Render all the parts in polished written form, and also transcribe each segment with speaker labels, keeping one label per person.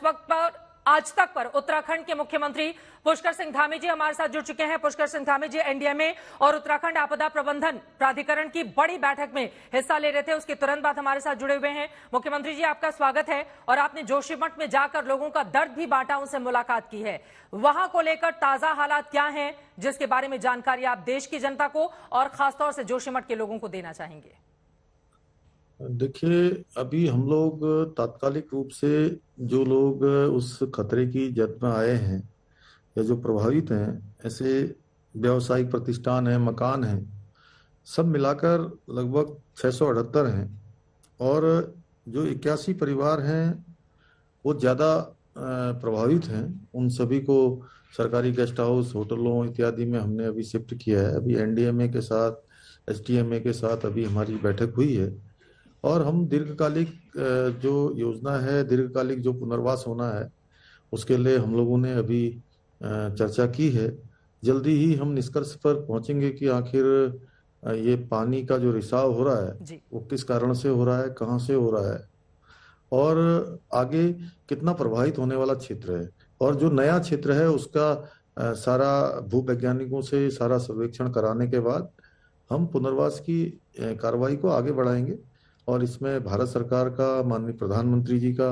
Speaker 1: वक्त पर आज तक पर उत्तराखंड के मुख्यमंत्री पुष्कर सिंह धामी जी हमारे साथ जुड़ चुके हैं। पुष्कर सिंह धामी जी एनडीएमए और उत्तराखंड आपदा प्रबंधन प्राधिकरण की बड़ी बैठक में हिस्सा ले रहे थे, उसके तुरंत बाद हमारे साथ जुड़े हुए हैं। मुख्यमंत्री जी, आपका स्वागत है। और आपने जोशीमठ में जाकर लोगों का दर्द भी बांटा, उनसे मुलाकात की है। वहां को लेकर ताजा हालात क्या हैं, जिसके बारे में जानकारी आप देश की जनता को और खासतौर से जोशीमठ के लोगों को देना चाहेंगे?
Speaker 2: देखिए, अभी हम लोग तात्कालिक रूप से जो लोग उस खतरे की जद में आए हैं या जो प्रभावित हैं, ऐसे व्यावसायिक प्रतिष्ठान हैं, मकान हैं, सब मिलाकर लगभग 678 हैं। और जो 81 परिवार हैं वो ज़्यादा प्रभावित हैं। उन सभी को सरकारी गेस्ट हाउस, होटलों इत्यादि में हमने अभी शिफ्ट किया है। अभी एनडीएमए के साथ, एसडीएमए के साथ अभी हमारी बैठक हुई है और हम दीर्घकालिक जो योजना है, दीर्घकालिक जो पुनर्वास होना है, उसके लिए हम लोगों ने अभी चर्चा की है। जल्दी ही हम निष्कर्ष पर पहुंचेंगे कि आखिर ये पानी का जो रिसाव हो रहा है वो किस कारण से हो रहा है, कहां से हो रहा है और आगे कितना प्रभावित होने वाला क्षेत्र है। और जो नया क्षेत्र है उसका सारा भूवैज्ञानिकों से सारा सर्वेक्षण कराने के बाद हम पुनर्वास की कार्रवाई को आगे बढ़ाएंगे। और इसमें भारत सरकार का, माननीय प्रधानमंत्री जी का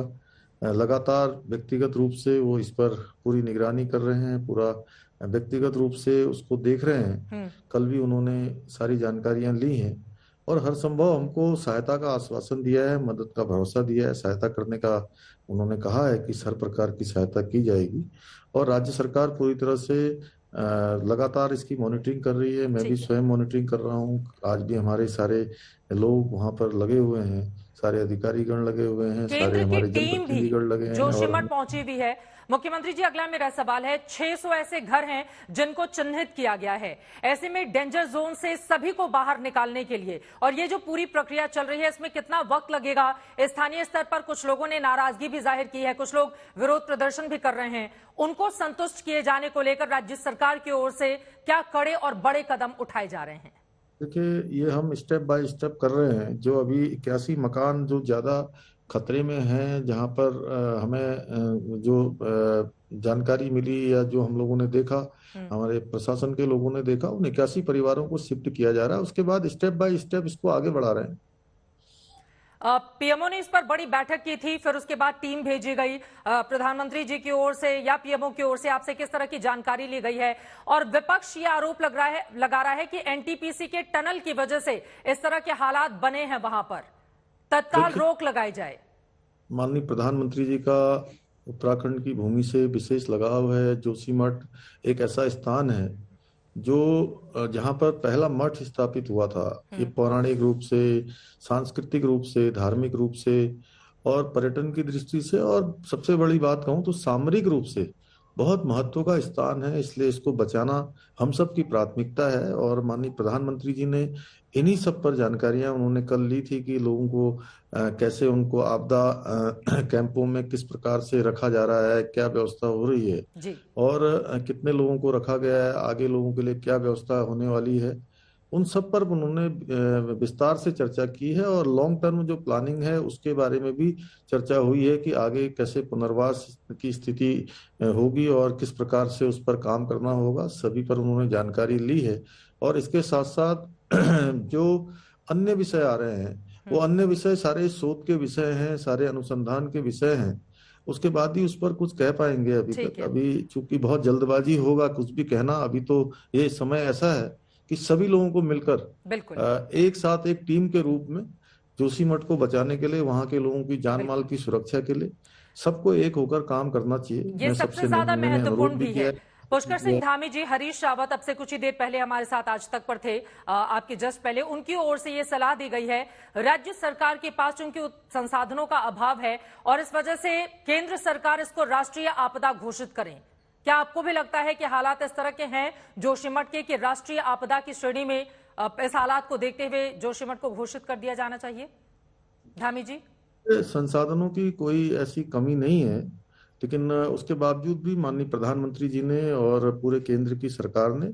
Speaker 2: लगातार व्यक्तिगत रूप से वो इस पर पूरी निगरानी कर रहे हैं, पूरा व्यक्तिगत रूप से उसको देख रहे हैं। कल भी उन्होंने सारी जानकारियां ली हैं और हर संभव हमको सहायता का आश्वासन दिया है, मदद का भरोसा दिया है, सहायता करने का उन्होंने कहा है कि हर प्रकार की सहायता की जाएगी। और राज्य सरकार पूरी तरह से लगातार इसकी मॉनिटरिंग कर रही है। मैं भी स्वयं मॉनिटरिंग कर रहा हूँ। आज भी हमारे सारे लोग वहां पर लगे हुए हैं, सारे अधिकारीगण लगे हुए हैं, सारे हमारे जनप्रतिनिधिगण लगे हैं।
Speaker 1: जोशीमठ पहुंची भी है। मुख्यमंत्री जी, अगला मेरा सवाल है, 600 ऐसे घर हैं जिनको चिन्हित किया गया है। ऐसे में डेंजर जोन से सभी को बाहर निकालने के लिए और ये जो पूरी प्रक्रिया चल रही है, इसमें कितना वक्त लगेगा? स्थानीय स्तर पर कुछ लोगों ने नाराजगी भी जाहिर की है, कुछ लोग विरोध प्रदर्शन भी कर रहे हैं। उनको संतुष्ट किए जाने को लेकर राज्य सरकार की ओर से क्या कड़े और बड़े कदम उठाए जा रहे हैं?
Speaker 2: देखिए, ये हम स्टेप बाय स्टेप कर रहे हैं। जो अभी 81 मकान जो ज्यादा खतरे में हैं, जहां पर हमें जो जानकारी मिली या जो हम लोगों ने देखा, हमारे प्रशासन के लोगों ने देखा, उन 81 परिवारों को शिफ्ट किया जा रहा है। उसके बाद स्टेप बाय स्टेप इसको आगे बढ़ा रहे हैं।
Speaker 1: पीएमओ ने इस पर बड़ी बैठक की थी, फिर उसके बाद टीम भेजी गई। प्रधानमंत्री जी की ओर से या पीएमओ की ओर से आपसे किस तरह की जानकारी ली गई है? और विपक्ष ये आरोप लगा रहा है कि एनटीपीसी के टनल की वजह से इस तरह के हालात बने हैं, वहां पर तत्काल रोक लगाई जाए।
Speaker 2: माननीय प्रधानमंत्री जी का उत्तराखंड की भूमि से विशेष लगाव है। जोशीमठ एक ऐसा स्थान है जो जहाँ पर पहला मठ स्थापित हुआ था। ये पौराणिक रूप से, सांस्कृतिक रूप से, धार्मिक रूप से और पर्यटन की दृष्टि से और सबसे बड़ी बात कहूँ तो सामरिक रूप से बहुत महत्व का स्थान है। इसलिए इसको बचाना हम सब की प्राथमिकता है। और माननीय प्रधानमंत्री जी ने इन्हीं सब पर जानकारियां उन्होंने कल ली थी कि लोगों को कैसे उनको आपदा कैंपों में किस प्रकार से रखा जा रहा है, क्या व्यवस्था हो रही है और कितने लोगों को रखा गया है, आगे लोगों के लिए क्या व्यवस्था होने वाली है। उन सब पर उन्होंने विस्तार से चर्चा की है और लॉन्ग टर्म जो प्लानिंग है उसके बारे में भी चर्चा हुई है कि आगे कैसे पुनर्वास की स्थिति होगी और किस प्रकार से उस पर काम करना होगा। सभी पर उन्होंने जानकारी ली है। और इसके साथ साथ जो अन्य विषय आ रहे हैं वो अन्य विषय सारे शोध के विषय हैं, सारे अनुसंधान के विषय हैं। उसके बाद ही उस पर कुछ कह पाएंगे। अभी तक अभी चूंकि बहुत जल्दबाजी होगा कुछ भी कहना। अभी तो ये समय ऐसा है कि सभी लोगों को मिलकर एक साथ एक टीम के रूप में जोशीमठ को बचाने के लिए, वहां के लोगों की जान माल की सुरक्षा के लिए सबको एक होकर काम करना चाहिए।
Speaker 1: ये सबसे ज्यादा महत्वपूर्ण भी है। पुष्कर सिंह धामी जी, हरीश रावत अब से कुछ ही देर पहले हमारे साथ आज तक पर थे, आपके जस्ट पहले। उनकी ओर से ये सलाह दी गई है, राज्य सरकार के पास चूंकि संसाधनों का अभाव है और इस वजह से केंद्र सरकार इसको राष्ट्रीय आपदा घोषित करें। क्या आपको भी लगता है कि हालात इस तरह के हैं जोशीमठ के कि राष्ट्रीय आपदा की श्रेणी में इस हालात को देखते हुए जोशीमठ को घोषित कर दिया जाना चाहिए? धामी जी,
Speaker 2: संसाधनों की कोई ऐसी कमी नहीं है, लेकिन उसके बावजूद भी माननीय प्रधानमंत्री जी ने और पूरे केंद्र की सरकार ने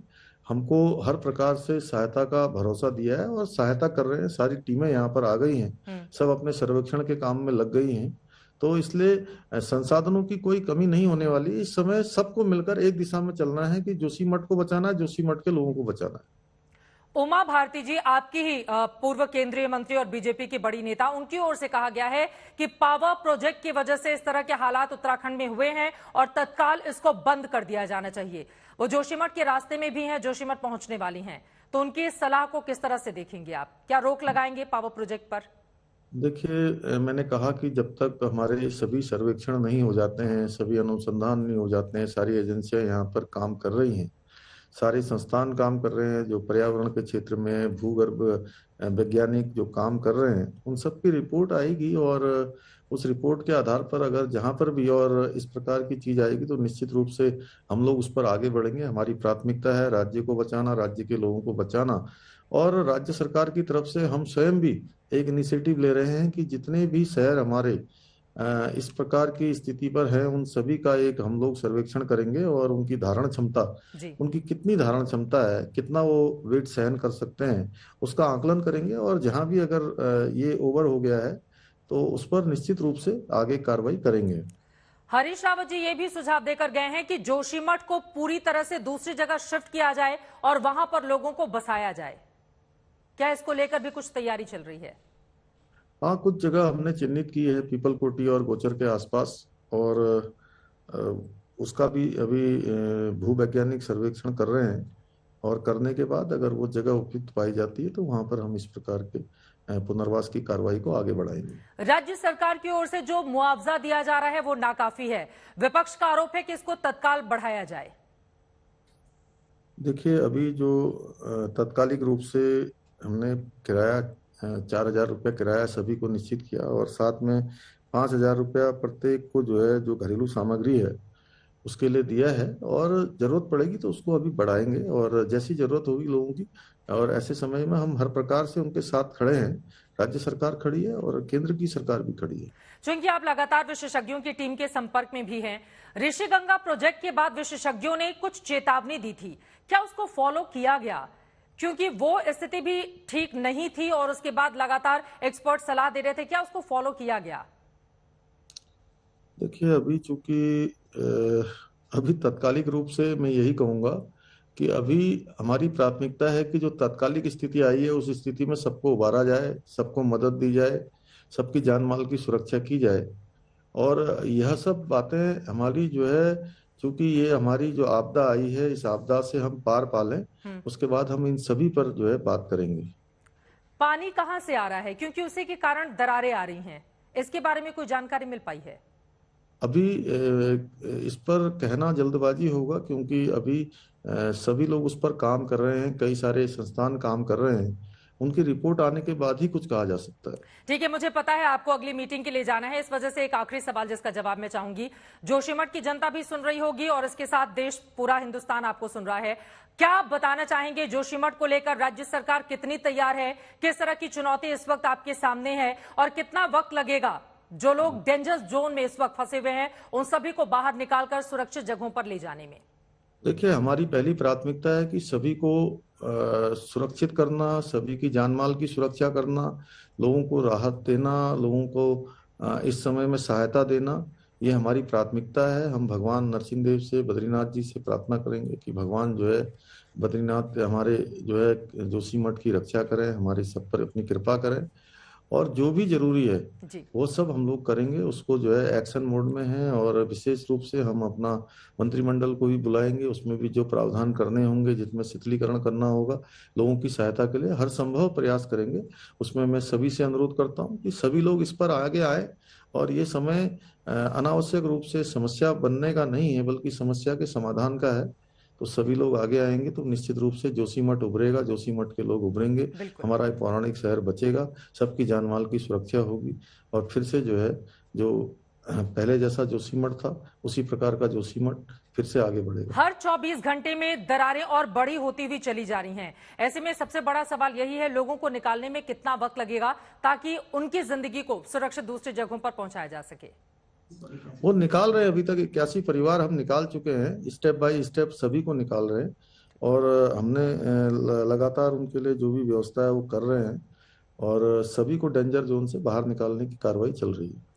Speaker 2: हमको हर प्रकार से सहायता का भरोसा दिया है और सहायता कर रहे हैं। सारी टीमें यहाँ पर आ गई हैं, सब अपने सर्वेक्षण के काम में लग गई हैं तो इसलिए संसाधनों की कोई कमी नहीं होने वाली। इस समय सबको मिलकर एक दिशा में चलना है कि जोशीमठ को बचाना है, जोशीमठ के लोगों को बचाना है।
Speaker 1: उमा भारती जी, आपकी ही पूर्व केंद्रीय मंत्री और बीजेपी की बड़ी नेता, उनकी ओर से कहा गया है कि पावर प्रोजेक्ट की वजह से इस तरह के हालात उत्तराखंड में हुए हैं और तत्काल इसको बंद कर दिया जाना चाहिए। वो जोशीमठ के रास्ते में भी हैं, जोशीमठ पहुंचने वाली हैं, तो उनकी इस सलाह को किस तरह से देखेंगे आप? क्या रोक लगाएंगे पावर प्रोजेक्ट पर?
Speaker 2: देखिए, मैंने कहा कि जब तक हमारे सभी सर्वेक्षण नहीं हो जाते हैं, सभी अनुसंधान नहीं हो जाते हैं, सारी एजेंसियां यहाँ पर काम कर रही हैं, सारे संस्थान काम कर रहे हैं, जो पर्यावरण के क्षेत्र में भूगर्भ वैज्ञानिक जो काम कर रहे हैं, उन सब की रिपोर्ट आएगी और उस रिपोर्ट के आधार पर अगर जहां पर भी और इस प्रकार की चीज आएगी तो निश्चित रूप से हम लोग उस पर आगे बढ़ेंगे। हमारी प्राथमिकता है राज्य को बचाना, राज्य के लोगों को बचाना। और राज्य सरकार की तरफ से हम स्वयं भी एक इनिशिएटिव ले रहे हैं कि जितने भी शहर हमारे इस प्रकार की स्थिति पर है, उन सभी का एक हम लोग सर्वेक्षण करेंगे और उनकी धारण क्षमता,
Speaker 1: जी।
Speaker 2: उनकी कितनी धारण क्षमता है, कितना वो वेट सहन कर सकते हैं, उसका आकलन करेंगे। और जहां भी अगर ये ओवर हो गया है तो उस पर निश्चित रूप से आगे कार्रवाई करेंगे।
Speaker 1: हरीश रावत जी ये भी सुझाव देकर गए हैं कि जोशीमठ को पूरी तरह से दूसरी जगह शिफ्ट किया जाए और वहां पर लोगों को बसाया जाए। क्या इसको लेकर भी कुछ तैयारी चल रही है?
Speaker 2: हाँ, कुछ जगह हमने चिन्हित की है पीपल कोटी और गोचर के आसपास, और अ, उसका भी अभी भूवैज्ञानिक सर्वेक्षण कर रहे हैं। और करने के बाद अगर वो जगह उपयुक्त पाई जाती है तो वहां पर हम इस प्रकार के पुनर्वास की कार्रवाई को आगे बढ़ाएंगे।
Speaker 1: राज्य सरकार की ओर से जो मुआवजा दिया जा रहा है वो नाकाफी है। विपक्ष का आरोप है कि इसको तत्काल बढ़ाया जाए।
Speaker 2: देखिए, अभी जो तात्कालिक रूप से हमने किराया 4,000 रुपया किराया सभी को निश्चित किया और साथ में 5,000 रुपया प्रत्येक को जो है, जो घरेलू सामग्री है उसके लिए दिया है। और जरूरत पड़ेगी तो उसको अभी बढ़ाएंगे और जैसी जरूरत होगी लोगों की, और ऐसे समय में हम हर प्रकार से उनके साथ खड़े हैं। राज्य सरकार खड़ी है और केंद्र की सरकार भी खड़ी है।
Speaker 1: चूंकि आप लगातार विशेषज्ञों की टीम के संपर्क में भी हैं, ऋषिगंगा प्रोजेक्ट के बाद विशेषज्ञों ने कुछ चेतावनी दी थी, क्या उसको फॉलो किया गया? क्योंकि वो स्थिति भी ठीक नहीं थी और उसके बाद लगातार एक्सपर्ट सलाह दे रहे थे, क्या उसको फॉलो किया गया?
Speaker 2: देखिए, अभी चूंकि अभी तात्कालिक रूप से मैं यही कहूंगा कि अभी हमारी प्राथमिकता है कि जो तात्कालिक स्थिति आई है उस स्थिति में सबको उबारा जाए, सबको मदद दी जाए, सबकी जान माल की सुरक्षा की जाए। और यह सब बातें हमारी जो है, चूंकि ये हमारी जो आपदा आई है, इस आपदा से हम पार पालें, उसके बाद हम इन सभी पर जो है बात करेंगे।
Speaker 1: पानी कहां से आ रहा है? क्योंकि उसी के कारण दरारें आ रही हैं, इसके बारे में कोई जानकारी मिल पाई है?
Speaker 2: अभी इस पर कहना जल्दबाजी होगा क्योंकि अभी सभी लोग उस पर काम कर रहे हैं, कई सारे संस्थान काम कर रहे हैं। उनकी रिपोर्ट आने के बाद ही कुछ कहा जा सकता है।
Speaker 1: ठीक है, मुझे पता है आपको अगली मीटिंग के लिए जाना है, इस वजह से एक आखिरी सवाल जिसका जवाब मैं चाहूंगी। जोशीमठ की जनता भी सुन रही होगी और इसके साथ देश, पूरा हिंदुस्तान आपको सुन रहा है। क्या आप बताना चाहेंगे जोशीमठ को लेकर राज्य सरकार कितनी तैयार है? किस तरह की चुनौती इस वक्त आपके सामने है और कितना वक्त लगेगा जो लोग डेंजर जोन में इस वक्त फंसे हुए हैं उन सभी को बाहर निकालकर सुरक्षित जगहों पर ले जाने में?
Speaker 2: देखिए, हमारी पहली प्राथमिकता है कि सभी को सुरक्षित करना, सभी की जान माल की सुरक्षा करना, लोगों को राहत देना, लोगों को इस समय में सहायता देना, ये हमारी प्राथमिकता है। हम भगवान नरसिंह देव से, बद्रीनाथ जी से प्रार्थना करेंगे कि भगवान जो है बद्रीनाथ हमारे जो है जोशीमठ की रक्षा करें, हमारे सब पर अपनी कृपा करें। और जो भी जरूरी है वो सब हम लोग करेंगे, उसको जो है एक्शन मोड में है। और विशेष रूप से हम अपना मंत्रिमंडल को भी बुलाएंगे, उसमें भी जो प्रावधान करने होंगे, जिसमें शिथिलीकरण करना होगा, लोगों की सहायता के लिए हर संभव प्रयास करेंगे। उसमें मैं सभी से अनुरोध करता हूँ कि सभी लोग इस पर आगे आए। और ये समय अनावश्यक रूप से समस्या बनने का नहीं है बल्कि समस्या के समाधान का है। तो सभी लोग आगे आएंगे तो निश्चित रूप से जोशीमठ उभरेगा, जोशीमठ के लोग उभरेंगे, हमारा पौराणिक शहर बचेगा, सबकी जान माल की सुरक्षा होगी और फिर से जो है, जो पहले जैसा जोशीमठ था उसी प्रकार का जोशीमठ फिर से आगे बढ़ेगा।
Speaker 1: हर 24 घंटे में दरारें और बड़ी होती हुई चली जा रही हैं। ऐसे में सबसे बड़ा सवाल यही है, लोगों को निकालने में कितना वक्त लगेगा ताकि उनकी जिंदगी को सुरक्षित दूसरी जगहों पर पहुंचाया जा सके?
Speaker 2: वो निकाल रहे हैं, अभी तक 81 परिवार हम निकाल चुके हैं, स्टेप बाय स्टेप सभी को निकाल रहे हैं। और हमने लगातार उनके लिए जो भी व्यवस्था है वो कर रहे हैं और सभी को डेंजर जोन से बाहर निकालने की कार्रवाई चल रही है।